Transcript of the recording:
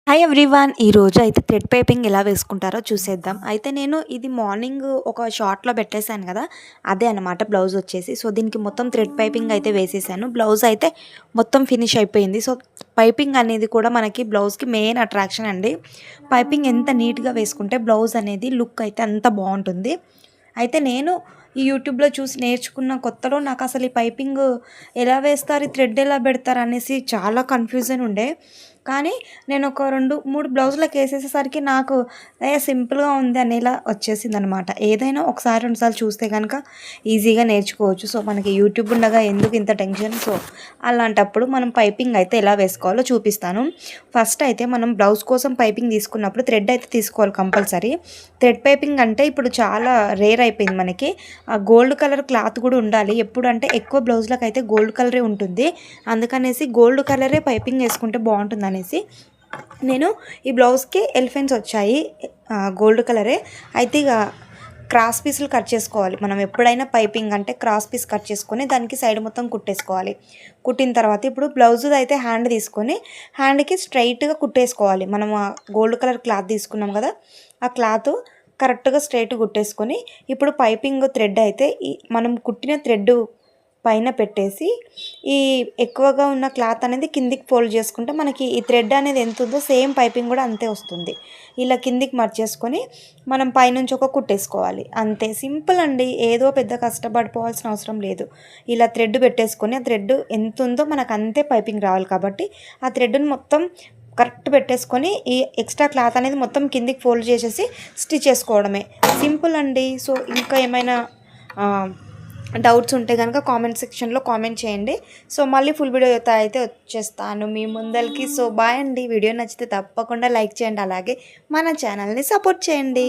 Hi everyone. ఈరోజు అయితే thread piping ఎలా వేసుకుంటారో చూసేద్దాం. అయితే నేను ఇది మార్నింగ్ ఒక షార్ట్‌లో పెట్టేశాను కదా! అదే అనమాట బ్లౌజ్ వచ్చేసి. సో, దీనికి మొత్తం థ్రెడ్ పైపింగ్ అయితే వేసేసాను. బ్లౌజ్ అయితే మొత్తం ఫినిష్ అయిపోయింది. సో, పైపింగ్ అనేది కూడా మనకి బ్లౌజ్‌కి మెయిన్ అట్రాక్షన్ అండి. పైపింగ్ ఎంత నీట్‌గా వేసుకుంటే బ్లౌజ్ అనేది లుక్ అయితే అంత బావుంటుంది. అయితే నేను ఈ యూట్యూబ్‌లో చూసి నేర్చుకున్న కొత్తలో నాకసలు ఈ పైపింగ్ ఎలా వేస్తారు? ఈ థ్రెడ్ ఎలా పెడతారు? అనేసి చాలా కన్‌ఫ్యూజన్ ఉండే. కానీ నేను ఒక 2, 3 బ్లౌజులకేసేసేసరికి నాకు సింపుల్‌గా ఉంది అనేలా వచ్చేసిందనమాట. ఏదైనా ఒకసారి, 2 సార్లు చూస్తే గనక ఈజీగా నేర్చుకోవచ్చు. సో, మనకి యూట్యూబ్ ఉండగా ఎందుకు ఇంత టెన్షన్? సో, అలాంటప్పుడు మనం పైపింగ్ అయితే ఎలా వేసుకోవాలో చూపిస్తాను. ఫస్ట్ అయితే మనం బ్లౌజ్ కోసం పైపింగ్ తీసుకున్నప్పుడు థ్రెడ్ అయితే తీసుకోవాలి కంపల్సరీ. థ్రెడ్ పైపింగ్ అంటే ఇప్పుడు చాలా రేర్ అయిపోయింది మనకి. ఆ గోల్డ్ కలర్ క్లాత్ కూడా ఉండాలి. ఎప్పుడంటే ఎక్కువ బ్లౌజ్‌లకైతే గోల్డ్ కలరే ఉంటుంది. అందుకనేసి గోల్డ్ కలరే పైపింగ్ వేసుకుంటే బావుంటుందనేసి నేను ఈ బ్లౌజ్‌కి ఎలిఫెంట్స్ వచ్చాయి. గోల్డ్ కలరే. అయితే ఇక క్రాస్ పీసులు కట్ చేసుకోవాలి. మనం ఎప్పుడైనా పైపింగ్ అంటే క్రాస్ పీస్ కట్ చేసుకొని దానికి సైడ్ మొత్తం కుట్టేసుకోవాలి. కుట్టిన తర్వాత ఇప్పుడు బ్లౌజ్‌దైతే హ్యాండ్ తీసుకొని హ్యాండ్‌కి స్ట్రైట్‌గా కుట్టేసుకోవాలి. మనం గోల్డ్ కలర్ క్లాత్ తీసుకున్నాం కదా! ఆ క్లాతు కరెక్ట్‌గా స్ట్రెయిట్‌గా కుట్టేసుకొని ఇప్పుడు పైపింగ్ థ్రెడ్ అయితే మనం కుట్టిన థ్రెడ్ పైన పెట్టేసి ఈ ఎక్కువగా ఉన్న క్లాత్ అనేది కిందికి ఫోల్డ్ చేసుకుంటే మనకి ఈ థ్రెడ్ అనేది ఎంత ఉందో సేమ్ పైపింగ్ కూడా అంతే వస్తుంది. ఇలా కిందికి మర్చేసుకొని మనం పైనుంచి ఒక కుట్టేసుకోవాలి. అంతే సింపుల్ అండి. ఏదో పెద్ద కష్టపడిపోవాల్సిన అవసరం లేదు. ఇలా థ్రెడ్ పెట్టేసుకొని ఆ థ్రెడ్ ఎంత ఉందో మనకు అంతే పైపింగ్ రావాలి కాబట్టి ఆ థ్రెడ్‌ని మొత్తం కరెక్ట్ పెట్టేసుకొని ఈ ఎక్స్ట్రా క్లాత్ అనేది మొత్తం కిందికి ఫోల్డ్ చేసేసి స్టిచ్ చేసుకోవడమే. సింపుల్ అండి. సో, ఇంకా ఏమైనా డౌట్స్ ఉంటే కనుక కామెంట్ సెక్షన్లో కామెంట్ చేయండి. సో, మళ్ళీ ఫుల్ వీడియోతో అయితే వచ్చేస్తాను మీ ముందరికి. సో, బాయ్ అండి. వీడియో నచ్చితే తప్పకుండా లైక్ చేయండి. అలాగే మన ఛానల్ని సపోర్ట్ చేయండి.